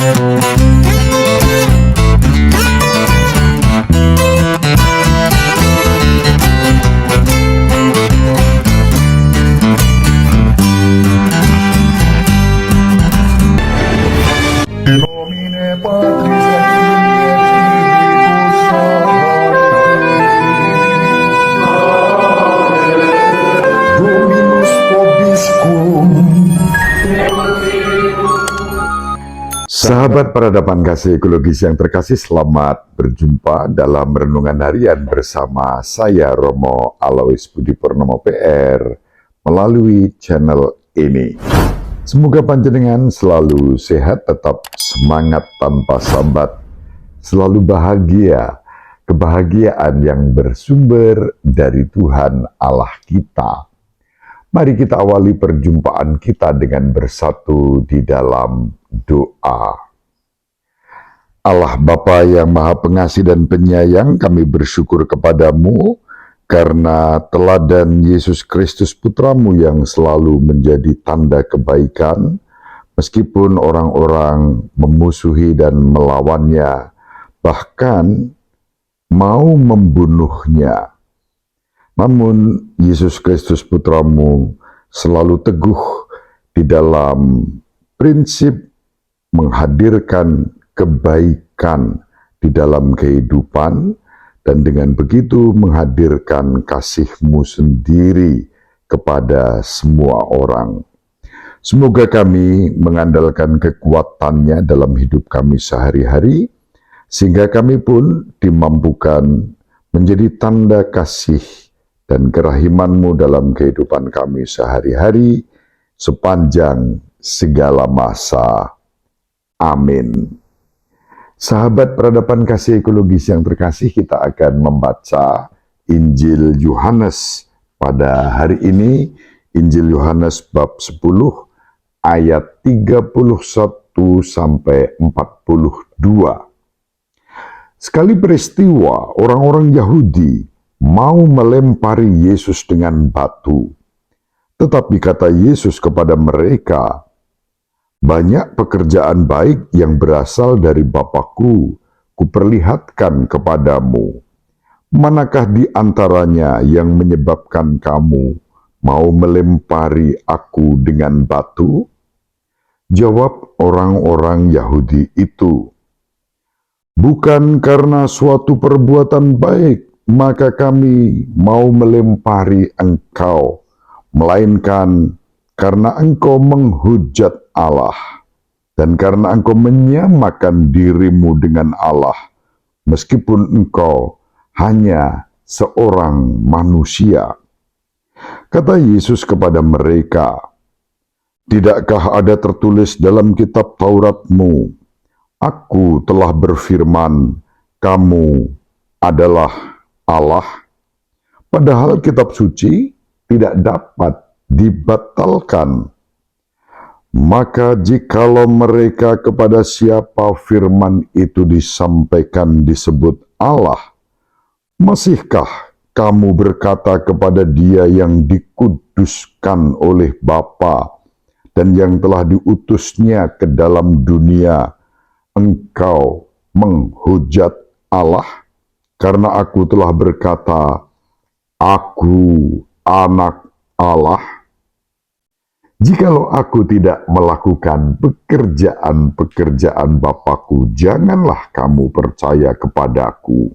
In nomine Patris et Filii et Spiritus Sancti. Dominus vobiscum. Sahabat peradaban kasih ekologis yang terkasih, selamat berjumpa dalam renungan harian bersama saya Romo Alois Budi Purnomo PR melalui channel ini. Semoga panjenengan selalu sehat, tetap semangat tanpa sambat, selalu bahagia, kebahagiaan yang bersumber dari Tuhan Allah kita. Mari kita awali perjumpaan kita dengan bersatu di dalam doa. Allah Bapa yang Maha Pengasih dan Penyayang, kami bersyukur kepadamu karena teladan Yesus Kristus Putramu yang selalu menjadi tanda kebaikan, meskipun orang-orang memusuhi dan melawannya, bahkan mau membunuhnya. Namun Yesus Kristus Putramu selalu teguh di dalam prinsip menghadirkan kebaikan di dalam kehidupan, dan dengan begitu menghadirkan kasih-Mu sendiri kepada semua orang. Semoga kami mengandalkan kekuatannya dalam hidup kami sehari-hari, sehingga kami pun dimampukan menjadi tanda kasih dan kerahiman-Mu dalam kehidupan kami sehari-hari, sepanjang segala masa. Amin. Sahabat peradaban kasih ekologis yang terkasih, kita akan membaca Injil Yohanes pada hari ini, Injil Yohanes bab 10 ayat 31 sampai 42. Sekali peristiwa, orang-orang Yahudi mau melempari Yesus dengan batu. Tetapi kata Yesus kepada mereka, "Banyak pekerjaan baik yang berasal dari Bapa-Ku, kuperlihatkan kepadamu. Manakah di antaranya yang menyebabkan kamu mau melempari aku dengan batu?" Jawab orang-orang Yahudi itu, "Bukan karena suatu perbuatan baik, maka kami mau melempari engkau, melainkan karena engkau menghujat Allah, dan karena engkau menyamakan dirimu dengan Allah, meskipun engkau hanya seorang manusia." Kata Yesus kepada mereka, "Tidakkah ada tertulis dalam kitab Tauratmu, Aku telah berfirman, kamu adalah Allah?" Padahal kitab suci tidak dapat dibatalkan. Maka jikalau mereka kepada siapa firman itu disampaikan disebut Allah, masihkah kamu berkata kepada Dia yang dikuduskan oleh Bapa dan yang telah diutusnya ke dalam dunia, engkau menghujat Allah? Karena aku telah berkata, aku anak Allah. Jikalau aku tidak melakukan pekerjaan-pekerjaan Bapa-Ku, janganlah kamu percaya kepadaku.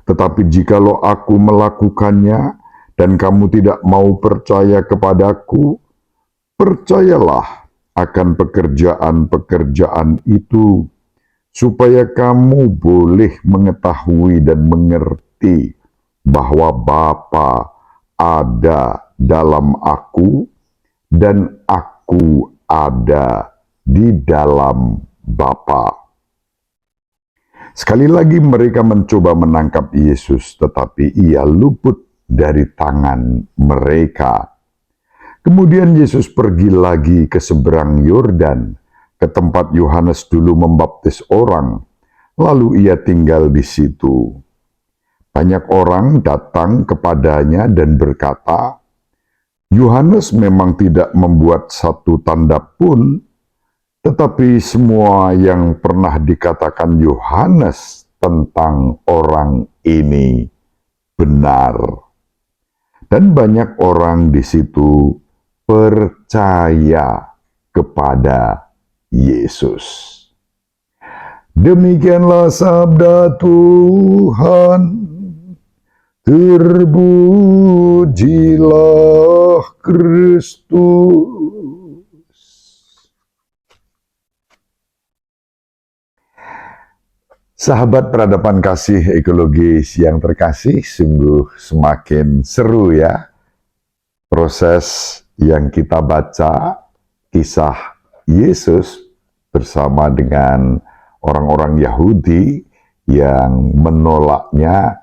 Tetapi jikalau aku melakukannya dan kamu tidak mau percaya kepadaku, percayalah akan pekerjaan-pekerjaan itu, supaya kamu boleh mengetahui dan mengerti bahwa Bapa ada dalam aku, dan aku ada di dalam Bapa. Sekali lagi mereka mencoba menangkap Yesus, tetapi Ia luput dari tangan mereka. Kemudian Yesus pergi lagi ke seberang Yordan, ke tempat Yohanes dulu membaptis orang, lalu Ia tinggal di situ. Banyak orang datang kepadanya dan berkata, "Yohanes memang tidak membuat satu tanda pun, Tetapi semua yang pernah dikatakan Yohanes tentang orang ini benar. Dan banyak orang di situ percaya kepada Yesus. Demikianlah sabda Tuhan. Terpujilah Kristus. Sahabat peradaban kasih ekologis yang terkasih, sungguh semakin seru ya proses yang kita baca, kisah Yesus bersama dengan orang-orang Yahudi yang menolaknya,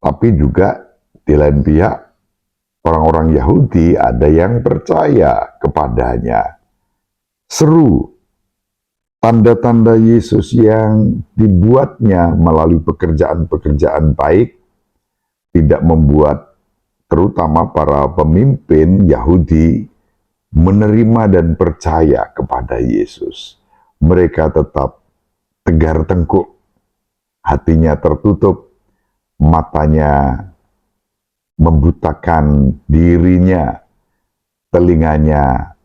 tapi juga di lain pihak orang-orang Yahudi ada yang percaya kepadanya. Seru. Tanda-tanda Yesus yang dibuatnya melalui pekerjaan-pekerjaan baik tidak membuat terutama para pemimpin Yahudi menerima dan percaya kepada Yesus. Mereka tetap tegar tengkuk, hatinya tertutup, matanya membutakan dirinya, telinganya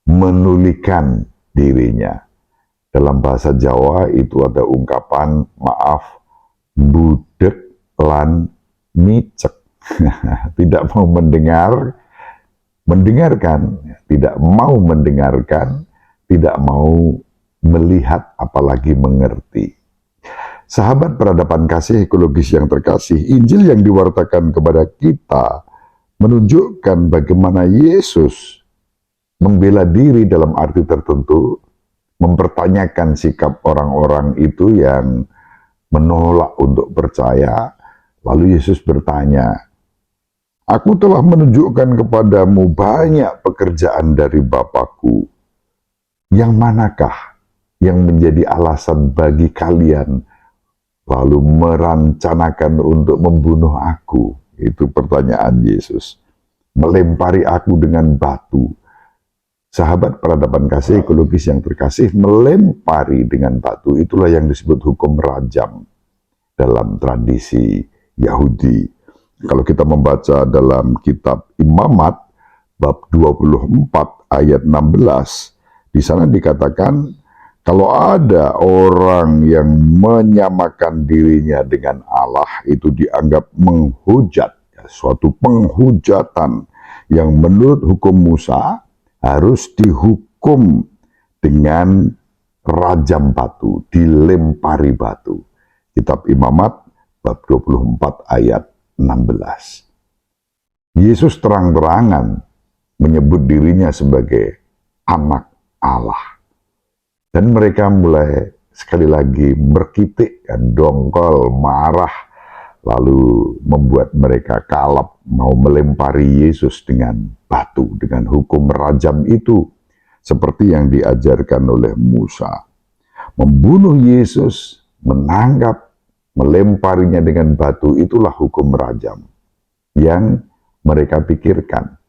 menulikan dirinya. Dalam bahasa Jawa itu ada ungkapan, maaf, budek lan micek. Tidak mau mendengarkan, tidak mau mendengarkan, tidak mau melihat, apalagi mengerti. Sahabat peradaban kasih ekologis yang terkasih, Injil yang diwartakan kepada kita menunjukkan bagaimana Yesus membela diri dalam arti tertentu, mempertanyakan sikap orang-orang itu yang menolak untuk percaya. Lalu Yesus bertanya, "Aku telah menunjukkan kepadamu banyak pekerjaan dari Bapakku. Yang manakah yang menjadi alasan bagi kalian lalu merancanakan untuk membunuh aku?" Itu pertanyaan Yesus. Melempari aku dengan batu. Sahabat peradaban kasih ekologis yang terkasih, melempari dengan batu itulah yang disebut hukum rajam dalam tradisi Yahudi. Kalau kita membaca dalam kitab Imamat bab 24 ayat 16, di sana dikatakan kalau ada orang yang menyamakan dirinya dengan Allah, itu dianggap menghujat, suatu penghujatan yang menurut hukum Musa harus dihukum dengan rajam batu, dilempari batu. Kitab Imamat bab 24 ayat 16. Yesus terang-terangan menyebut dirinya sebagai anak Allah. Dan mereka mulai sekali lagi berkitik, dongkol, marah, lalu membuat mereka kalap mau melempari Yesus dengan batu, dengan hukum rajam itu, seperti yang diajarkan oleh Musa. Membunuh Yesus, menangkap, melemparinya dengan batu, itulah hukum rajam yang mereka pikirkan.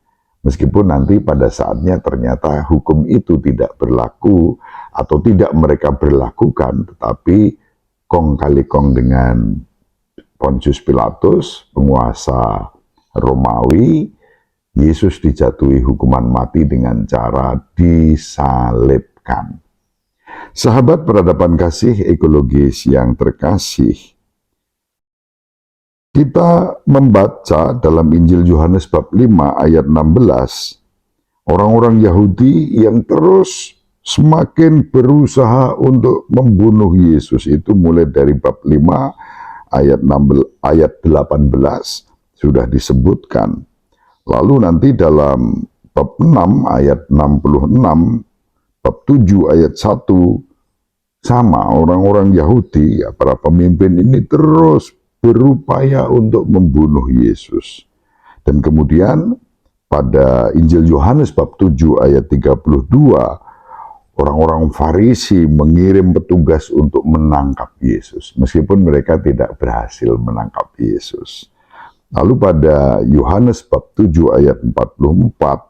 Meskipun nanti pada saatnya ternyata hukum itu tidak berlaku atau tidak mereka berlakukan, tetapi kong kali kong dengan Pontius Pilatus, penguasa Romawi, Yesus dijatuhi hukuman mati dengan cara disalibkan. Sahabat peradaban kasih ekologis yang terkasih, kita membaca dalam Injil Yohanes bab 5 ayat 16, orang-orang Yahudi yang terus semakin berusaha untuk membunuh Yesus itu mulai dari bab 5 ayat 18 sudah disebutkan. Lalu nanti dalam bab 6 ayat 66, bab 7 ayat 1, sama orang-orang Yahudi, ya, para pemimpin ini terus berupaya untuk membunuh Yesus. Dan kemudian pada Injil Yohanes bab 7 ayat 32, orang-orang Farisi mengirim petugas untuk menangkap Yesus, meskipun mereka tidak berhasil menangkap Yesus. Lalu pada Yohanes bab 7 ayat 44,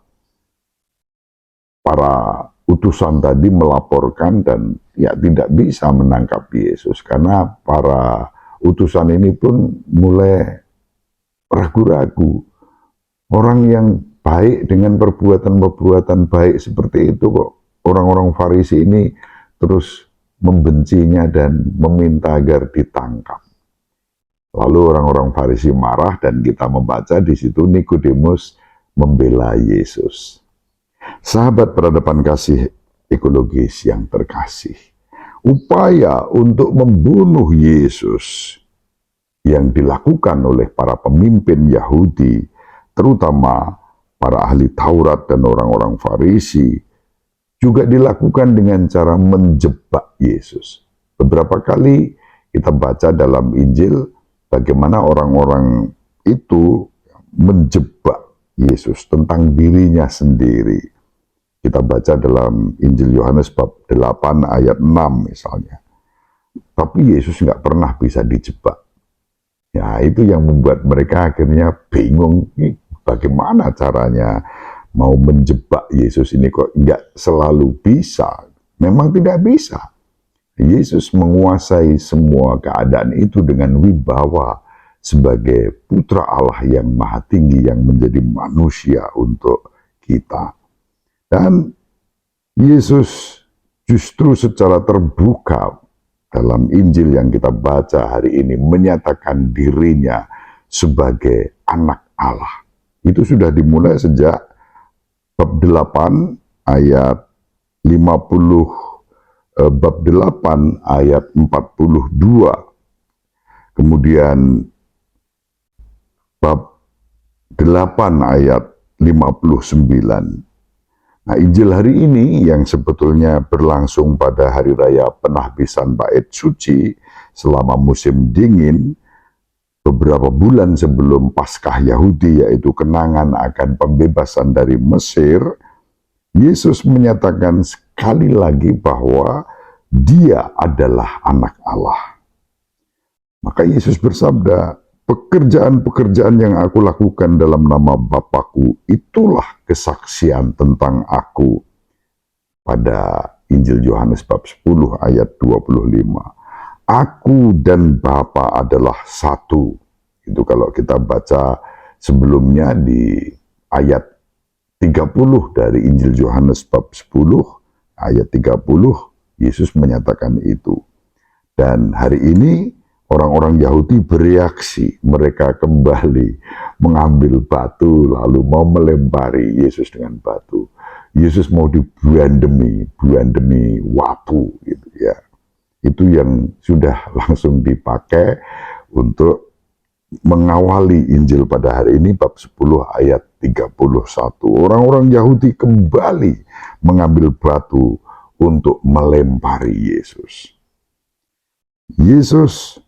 para utusan tadi melaporkan dan ya tidak bisa menangkap Yesus karena para utusan ini pun mulai ragu-ragu. Orang yang baik dengan perbuatan-perbuatan baik seperti itu kok orang-orang Farisi ini terus membencinya dan meminta agar ditangkap. Lalu orang-orang Farisi marah dan kita membaca di situ Nikodemus membela Yesus. Sahabat peradaban kasih ekologis yang terkasih, upaya untuk membunuh Yesus yang dilakukan oleh para pemimpin Yahudi, terutama para ahli Taurat dan orang-orang Farisi, juga dilakukan dengan cara menjebak Yesus. Beberapa kali kita baca dalam Injil bagaimana orang-orang itu menjebak Yesus tentang dirinya sendiri. Kita baca dalam Injil Yohanes bab 8 ayat 6 misalnya. Tapi Yesus nggak pernah bisa dijebak. Ya, itu yang membuat mereka akhirnya bingung, bagaimana caranya mau menjebak Yesus ini kok nggak selalu bisa. Memang tidak bisa. Yesus menguasai semua keadaan itu dengan wibawa sebagai putra Allah yang maha tinggi yang menjadi manusia untuk kita. Dan Yesus justru secara terbuka dalam Injil yang kita baca hari ini menyatakan dirinya sebagai anak Allah. Itu sudah dimulai sejak bab 8 ayat 50, bab 8 ayat 42. Kemudian bab 8 ayat 59. Nah, Injil hari ini yang sebetulnya berlangsung pada hari raya penahbisan bait suci selama musim dingin, beberapa bulan sebelum Paskah Yahudi, yaitu kenangan akan pembebasan dari Mesir, Yesus menyatakan sekali lagi bahwa Dia adalah anak Allah. Maka Yesus bersabda, pekerjaan-pekerjaan yang aku lakukan dalam nama Bapakku, itulah kesaksian tentang aku. Pada Injil Yohanes bab 10 ayat 25. Aku dan Bapa adalah satu. Itu kalau kita baca sebelumnya di ayat 30 dari Injil Yohanes bab 10, ayat 30, Yesus menyatakan itu. Dan hari ini orang-orang Yahudi bereaksi, mereka kembali mengambil batu lalu mau melempari Yesus dengan batu. Yesus mau dibuandemi wapu gitu ya. Itu yang sudah langsung dipakai untuk mengawali Injil pada hari ini bab 10 ayat 31. Orang-orang Yahudi kembali mengambil batu untuk melempari Yesus. Yesus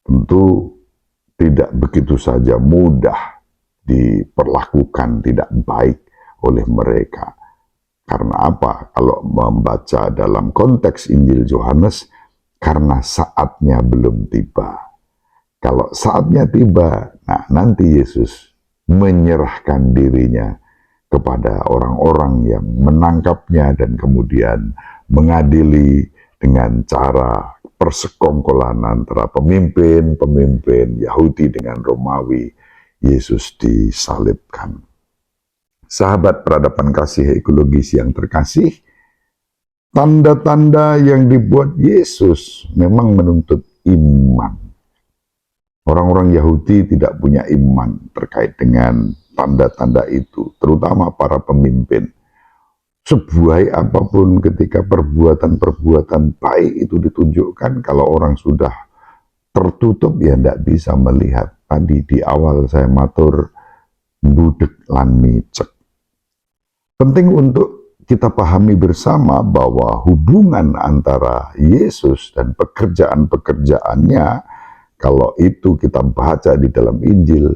tentu tidak begitu saja mudah diperlakukan tidak baik oleh mereka. Karena apa? Kalau membaca dalam konteks Injil Yohanes, karena saatnya belum tiba. Kalau saatnya tiba, nah nanti Yesus menyerahkan dirinya kepada orang-orang yang menangkapnya dan kemudian mengadili dengan cara persekongkolan antara pemimpin Yahudi dengan Romawi. Yesus disalibkan. Sahabat peradaban kasih ekologis yang terkasih, tanda-tanda yang dibuat Yesus memang menuntut iman. Orang-orang Yahudi tidak punya iman terkait dengan tanda-tanda itu, terutama para pemimpin. Sebaik apapun ketika perbuatan-perbuatan baik itu ditunjukkan, kalau orang sudah tertutup ya tidak bisa melihat. Tadi di awal saya matur budek lan micek. Penting untuk kita pahami bersama bahwa hubungan antara Yesus dan pekerjaan-pekerjaannya, kalau itu kita baca di dalam Injil,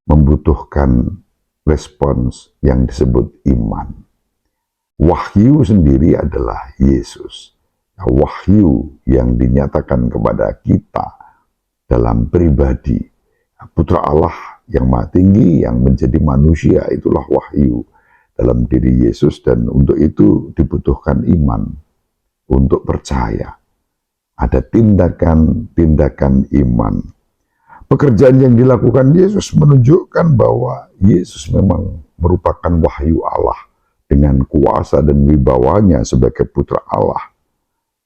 membutuhkan respons yang disebut iman. Wahyu sendiri adalah Yesus. Wahyu yang dinyatakan kepada kita dalam pribadi. Putra Allah yang maha tinggi, yang menjadi manusia, itulah wahyu. dalam diri Yesus, dan untuk itu dibutuhkan iman untuk percaya. Ada tindakan-tindakan iman. Pekerjaan yang dilakukan Yesus menunjukkan bahwa Yesus memang merupakan wahyu Allah dengan kuasa dan wibawanya sebagai putra Allah.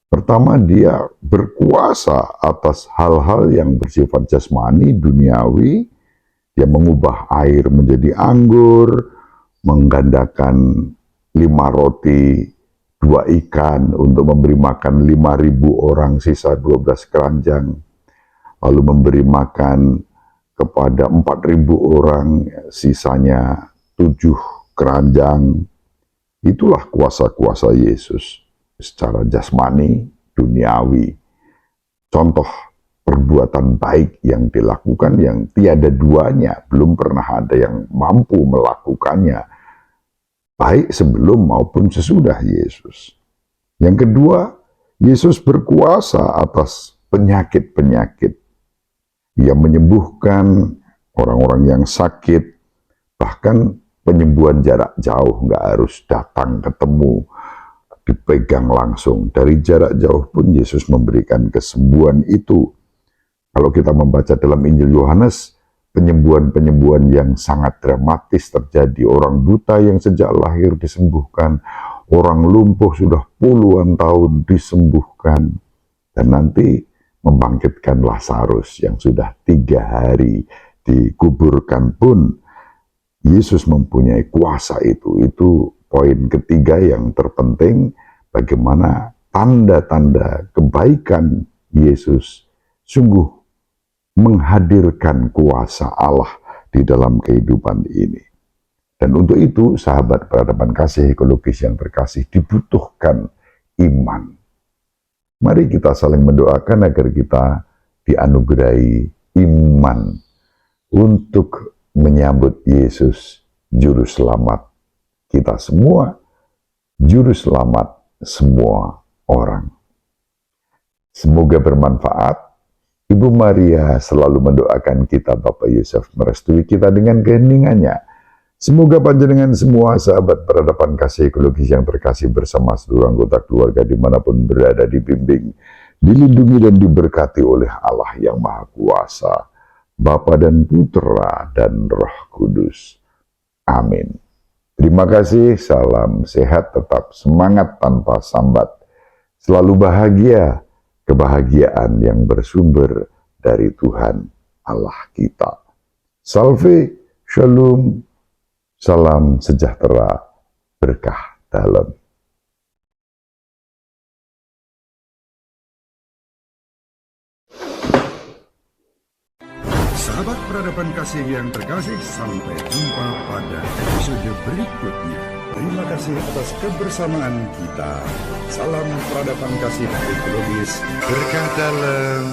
Pertama, dia berkuasa atas hal-hal yang bersifat jasmani, duniawi. Dia mengubah air menjadi anggur, menggandakan 5 roti, 2 ikan untuk memberi makan 5.000 orang, sisa 12 keranjang. Lalu memberi makan kepada 4.000 orang, sisanya 7 keranjang. Itulah kuasa-kuasa Yesus secara jasmani, duniawi. Contoh perbuatan baik yang dilakukan yang tiada duanya, belum pernah ada yang mampu melakukannya, baik sebelum maupun sesudah Yesus. Yang kedua, Yesus berkuasa atas penyakit-penyakit. Ia menyembuhkan orang-orang yang sakit, bahkan penyembuhan jarak jauh, nggak harus datang ketemu, dipegang langsung. Dari jarak jauh pun Yesus memberikan kesembuhan itu. Kalau kita membaca dalam Injil Yohanes, penyembuhan-penyembuhan yang sangat dramatis terjadi. Orang buta yang sejak lahir disembuhkan, orang lumpuh sudah puluhan tahun disembuhkan, dan nanti membangkitkan Lazarus yang sudah 3 hari dikuburkan pun. Yesus mempunyai kuasa itu. Itu poin ketiga yang terpenting, bagaimana tanda-tanda kebaikan Yesus sungguh menghadirkan kuasa Allah di dalam kehidupan ini. Dan untuk itu, sahabat peradaban kasih ekologis yang terkasih, dibutuhkan iman. Mari kita saling mendoakan agar kita dianugerahi iman untuk menyambut Yesus, Juru Selamat kita semua, Juru Selamat semua orang. Semoga bermanfaat. Ibu Maria selalu mendoakan kita, Bapak Yusuf merestui kita dengan keheningannya. Semoga panjenengan semua sahabat peradaban kasih ekologis yang terkasih bersama seluruh anggota keluarga dimanapun berada dibimbing, dilindungi dan diberkati oleh Allah yang Maha Kuasa, Bapa dan Putra dan Roh Kudus. Amin. Terima kasih, salam sehat, tetap semangat tanpa sambat. Selalu bahagia, kebahagiaan yang bersumber dari Tuhan Allah kita. Salve, shalom, salam sejahtera, berkah dalam. Sahabat peradaban kasih yang terkasih, sampai jumpa pada episode berikutnya. Terima kasih atas kebersamaan kita. Salam peradaban kasih ekologis, berkah dalam.